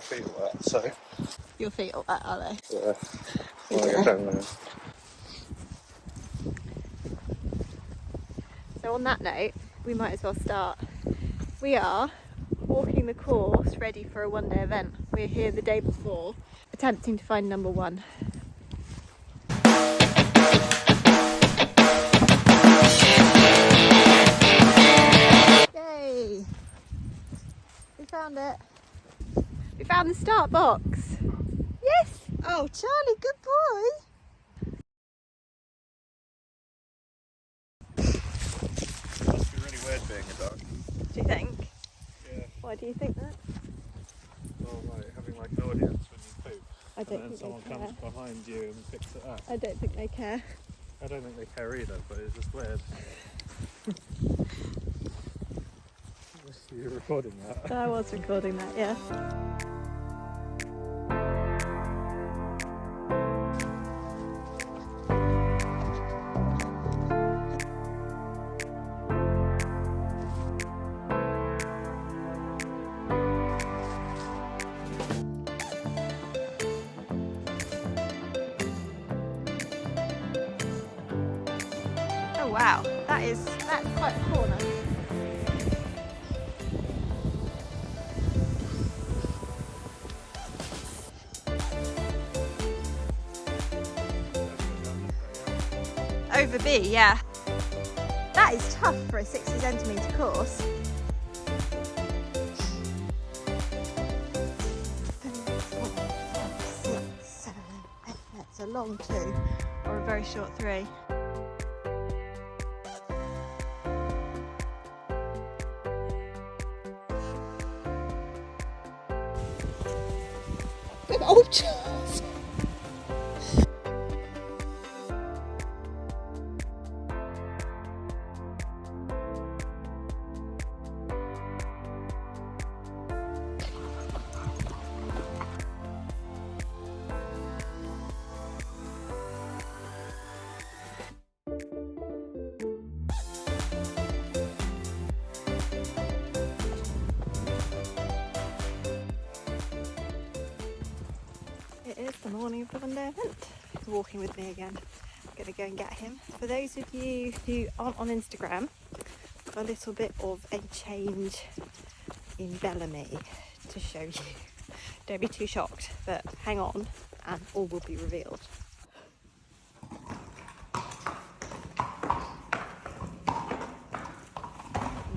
feet are wet, so... Your feet are wet, are they? Yeah. Well, I don't know. So on that note, we might as well start. We are walking the course ready for a one-day event. We're here the day before, attempting to find number one. Yay! We found it. We found the start box. Yes! Oh, Charlie, good boy! Must be really weird being a duck. Do you think? Yeah. Why do you think that? Oh, right, having like an audience when you poop. I don't And then think someone they care. comes behind you and picks it up. I don't think they care. I don't think they care either, but it's just weird. You're recording that? I was recording that, yeah. Oh wow, that's quite a corner. Over B, yeah. That is tough for a 60cm course. That's a long 2 or a very short 3. Oh, Charles! It is the morning of the one-day event. He's walking with me again. I'm going to go and get him. For those of you who aren't on Instagram, got a little bit of a change in Bellamy to show you. Don't be too shocked, but hang on and all will be revealed.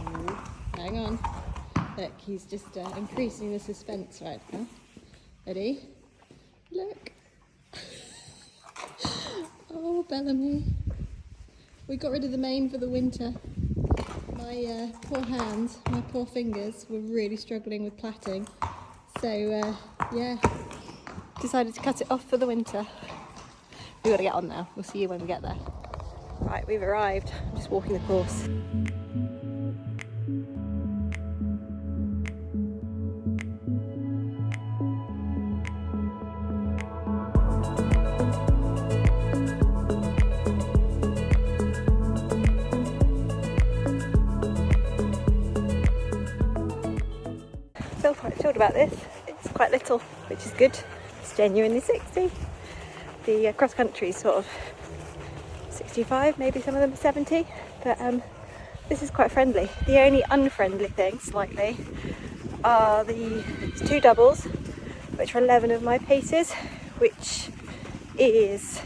Ooh, hang on. Look, he's just increasing the suspense right now. Ready? Look. Oh, Bellamy. We got rid of the mane for the winter. My poor hands, my poor fingers were really struggling with plaiting. So, yeah, decided to cut it off for the winter. We've got to get on now. We'll see you when we get there. Right, we've arrived. I'm just walking the course. Feel quite chilled about this. It's quite little, which is good. It's genuinely 60. The cross country is sort of 65, maybe some of them are 70, but this is quite friendly. The only unfriendly thing, slightly, are the 2 doubles, which are 11 of my paces, which is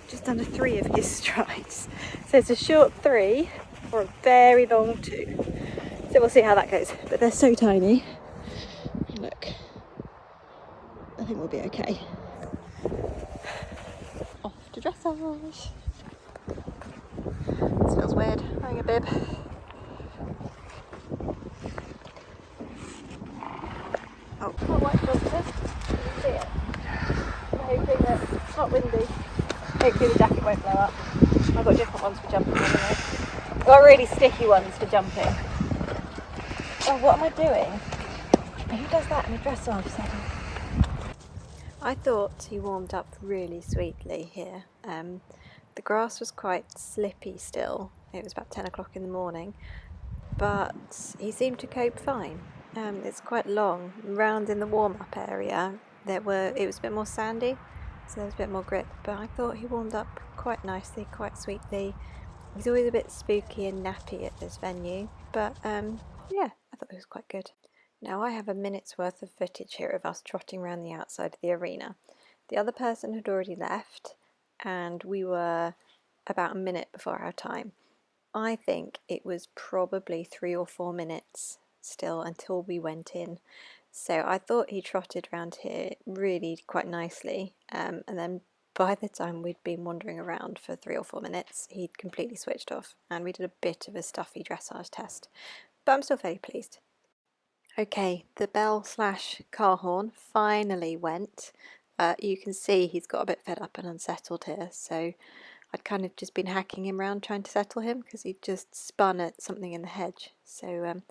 just under 3 of his strides. So it's a short 3 or a very long 2. So we'll see how that goes. But they're so tiny. Look, I think we'll be okay. Off to dressage. This feels weird, wearing a bib. Oh, quite white positive. Can you see it? I'm hoping that it's not windy. Hopefully the jacket won't blow up. I've got different ones for jumping anyway. I've got really sticky ones for jumping. Oh, what am I doing? Who does that in a dressage setting? I thought he warmed up really sweetly here. The grass was quite slippy still. It was about 10 o'clock in the morning, but he seemed to cope fine. It's quite long. Round in the warm-up area, it was a bit more sandy, so there was a bit more grip. But I thought he warmed up quite nicely, quite sweetly. He's always a bit spooky and nappy at this venue, but yeah, I thought it was quite good. Now I have a minute's worth of footage here of us trotting around the outside of the arena. The other person had already left, and we were about a minute before our time. I think it was probably 3 or 4 minutes still until we went in. So I thought he trotted around here really quite nicely, and then by the time we'd been wandering around for 3 or 4 minutes, he'd completely switched off, and we did a bit of a stuffy dressage test. But I'm still very pleased. Okay, the bell/car horn finally went. You can see he's got a bit fed up and unsettled here, so I'd kind of just been hacking him around trying to settle him because he just spun at something in the hedge. So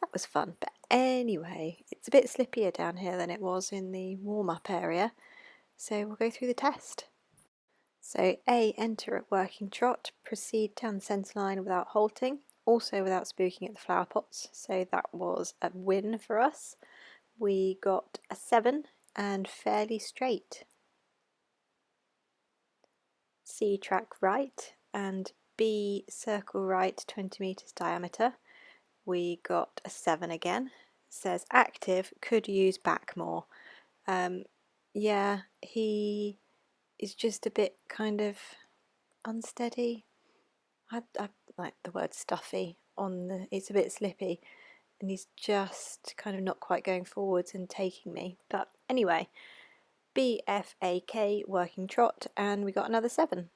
that was fun. But anyway, it's a bit slippier down here than it was in the warm-up area. So we'll go through the test. So A, enter at working trot, proceed down the centre line without halting, also without spooking at the flower pots. So that was a win for us. We got a 7 and fairly straight. C, track right, and B, circle right 20 metres diameter. We got a 7 again. It says active, could use back more. Yeah, he is just a bit kind of unsteady. I like the word stuffy on the, it's a bit slippy, and he's just kind of not quite going forwards and taking me. But anyway, BFAK working trot, and we got another 7.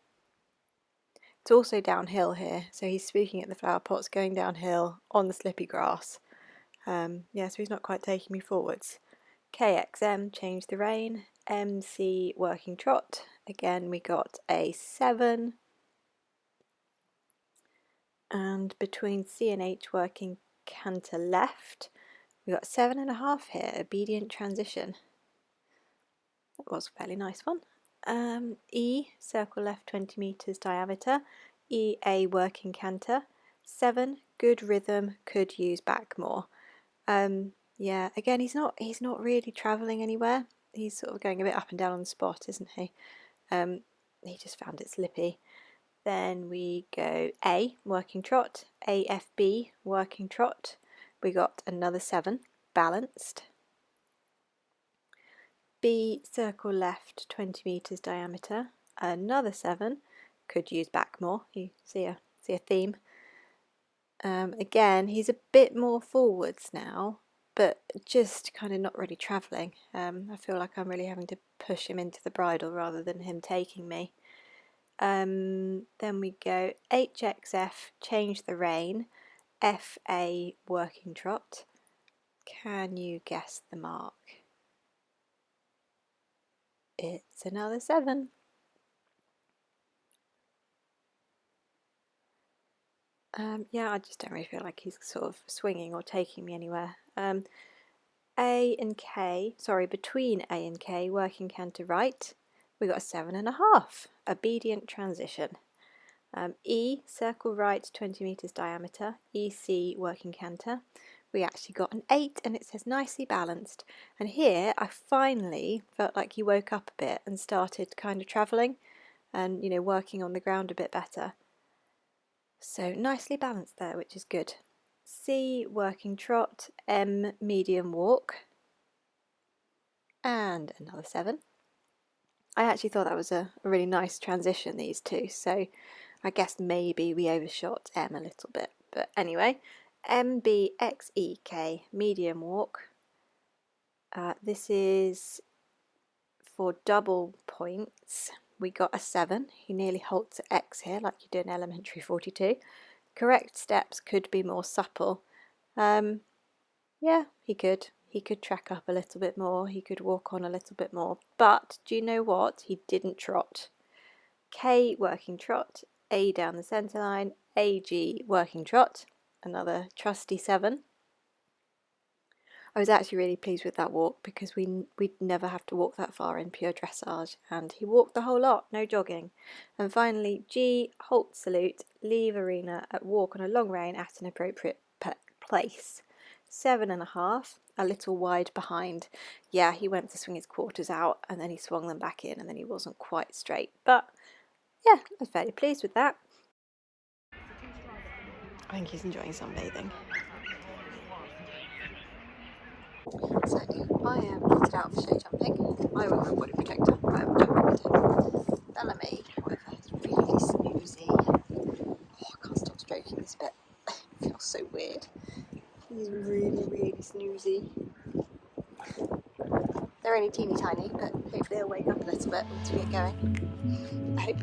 It's also downhill here, so he's spooking at the flower pots, going downhill on the slippy grass. Yeah, so he's not quite taking me forwards. KXM, change the rein. MC, working trot. Again, we got a 7. And between C and H, working canter left, we got 7.5 here, obedient transition. That was a fairly nice one. E, circle left 20 metres diameter. EA, working canter. 7, good rhythm, could use back more. Yeah, again, he's not really travelling anywhere. He's sort of going a bit up and down on the spot, isn't he? He just found it slippy. Then we go A, working trot. AFB, working trot. We got another 7, balanced. B, circle left 20 metres diameter. Another 7, could use back more. You see a theme. Again, he's a bit more forwards now, but just kind of not really travelling. I feel like I'm really having to push him into the bridle rather than him taking me. Then we go HXF, change the rein. FA, working trot. Can you guess the mark? It's another 7. Yeah, I just don't really feel like he's sort of swinging or taking me anywhere. A and K, sorry, between A and K, working canter right, we got a 7.5, obedient transition. E, circle right 20 metres diameter. EC, working canter. We actually got an 8, and it says nicely balanced. And here I finally felt like he woke up a bit and started kind of travelling and, you know, working on the ground a bit better. So nicely balanced there, which is good. C, working trot. M, medium walk. And another 7. I actually thought that was a really nice transition, these two, so I guess maybe we overshot M a little bit. But anyway, MBXEK, medium walk. This is for double points. We got a 7. He nearly halts at X here, like you do in Elementary 42. Correct steps could be more supple. Yeah, he could. He could track up a little bit more. He could walk on a little bit more. But do you know what? He didn't trot. K, working trot. A, down the centre line. AG, working trot. Another trusty 7. I was actually really pleased with that walk because we'd never have to walk that far in pure dressage, and he walked the whole lot, no jogging. And finally, G, halt salute, leave arena, walk on a long rein at an appropriate place. 7.5, a little wide behind. Yeah, he went to swing his quarters out and then he swung them back in and then he wasn't quite straight. But yeah, I was fairly pleased with that. I think he's enjoying sunbathing. So I am kitted out for show jumping. I will wear a body protector, but I haven't jumped with him. Bellamy, however, is really snoozy. Oh, I can't stop stroking this bit. It feels so weird. He's really, really snoozy. They're only teeny tiny, but hopefully they'll wake up a little bit once we get going. I hope.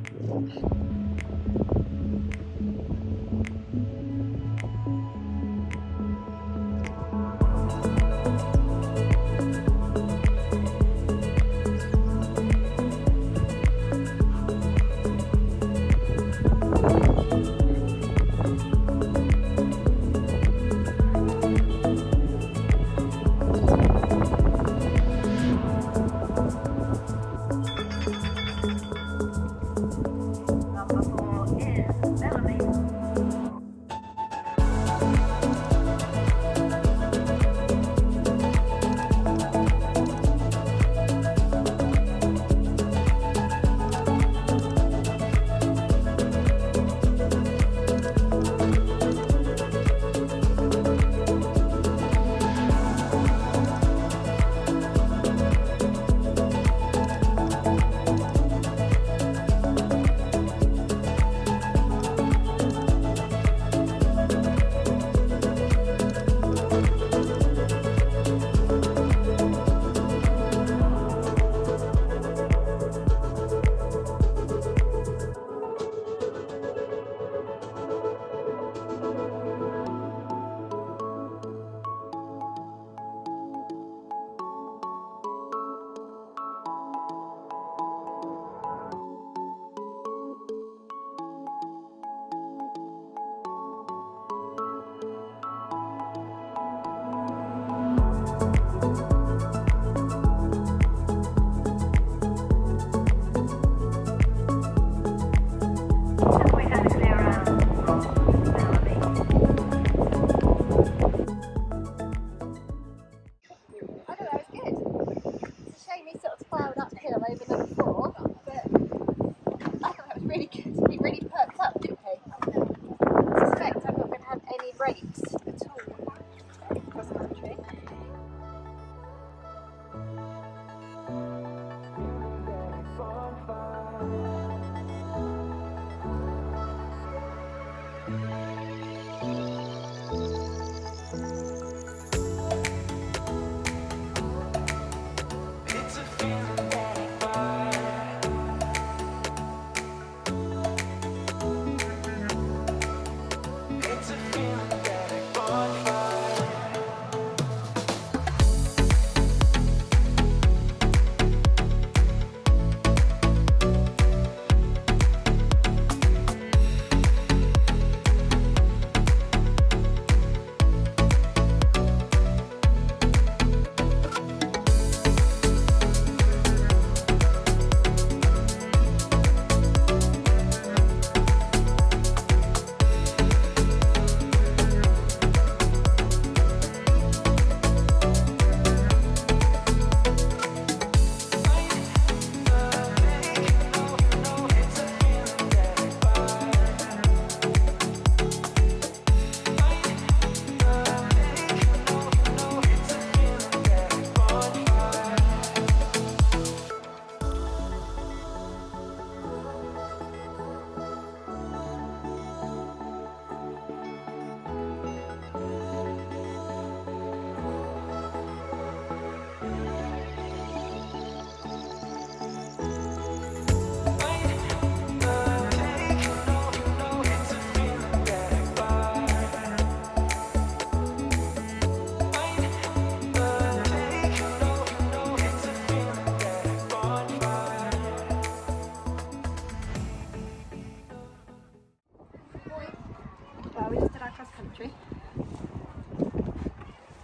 Well, we just did our cross country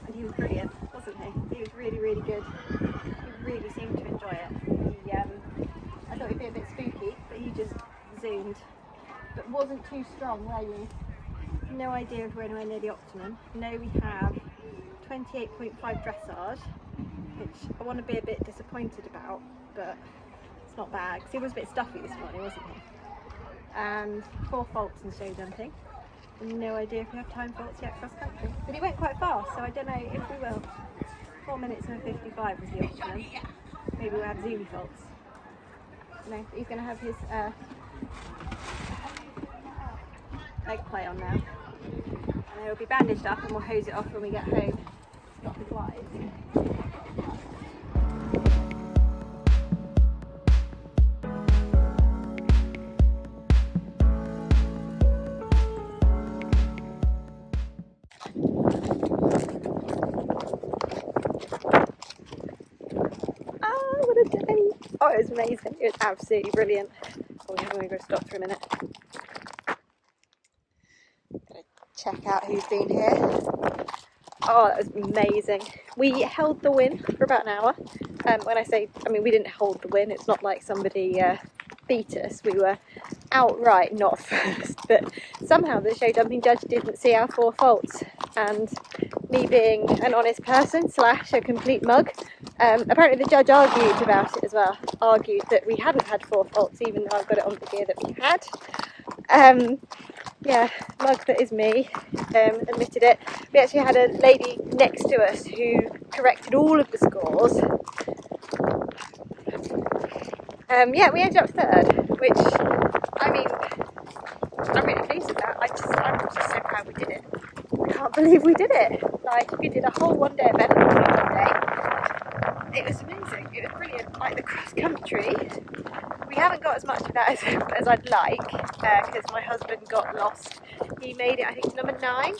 and he was brilliant, wasn't he? He was really, really good. He really seemed to enjoy it. I thought he'd be a bit spooky, but he just zoomed. But wasn't too strong, were you? No idea if we're anywhere near the optimum. No, we have 28.5 dressage, which I want to be a bit disappointed about, but it's not bad because he was a bit stuffy this morning, wasn't he? And 4 faults in show jumping. No idea if we have time faults yet cross country, but he went quite fast, so I don't know if we will. 4 minutes and 55 was the optimum. Maybe we'll have Zulu faults. No, he's going to have his leg play on now. And he'll be bandaged up and we'll hose it off when we get home. Stop his lies. Oh, what a day! Oh, it was amazing. It was absolutely brilliant. Oh, I'm going to go stop for a minute. Check out who's been here. Oh, that was amazing. We held the win for about an hour. When I say, I mean, we didn't hold the win. It's not like somebody beat us. We were outright not first, but somehow the show jumping judge didn't see our 4 faults. And me being an honest person / a complete mug, apparently the judge argued about it as well. Argued that we hadn't had 4 faults, even though I've got it on the gear that we had. Yeah, mug that is me, admitted it. We actually had a lady next to us who corrected all of the scores. Yeah, we ended up 3rd, which, I mean, I'm really pleased with that. I'm just so proud we did it. I can't believe we did it. Like, we did a whole 1-day event on one day. It was amazing. It was brilliant. Like the cross country, we haven't got as much of that as I'd like, because my husband got lost. He made it, I think, number 9,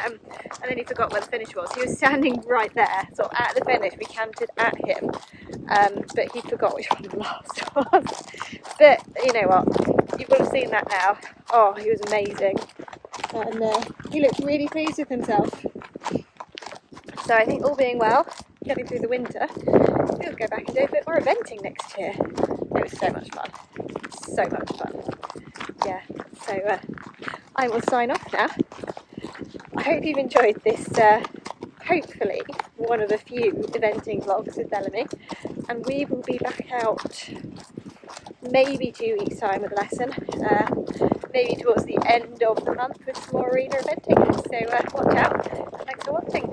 and then he forgot where the finish was. He was standing right there, so at the finish we cantered at him, but he forgot which one the last was. But you know what, you would have seen that now. Oh, he was amazing, and he looked really pleased with himself. So I think all being well, getting through the winter, we'll go back and do a bit more eventing next year. It was so much fun. So much fun. Yeah, so I will sign off now. I hope you've enjoyed this, hopefully, one of the few eventing vlogs with Bellamy. And we will be back out maybe 2 weeks' time with a lesson. Maybe towards the end of the month with some more arena eventing. So watch out. Thanks for watching.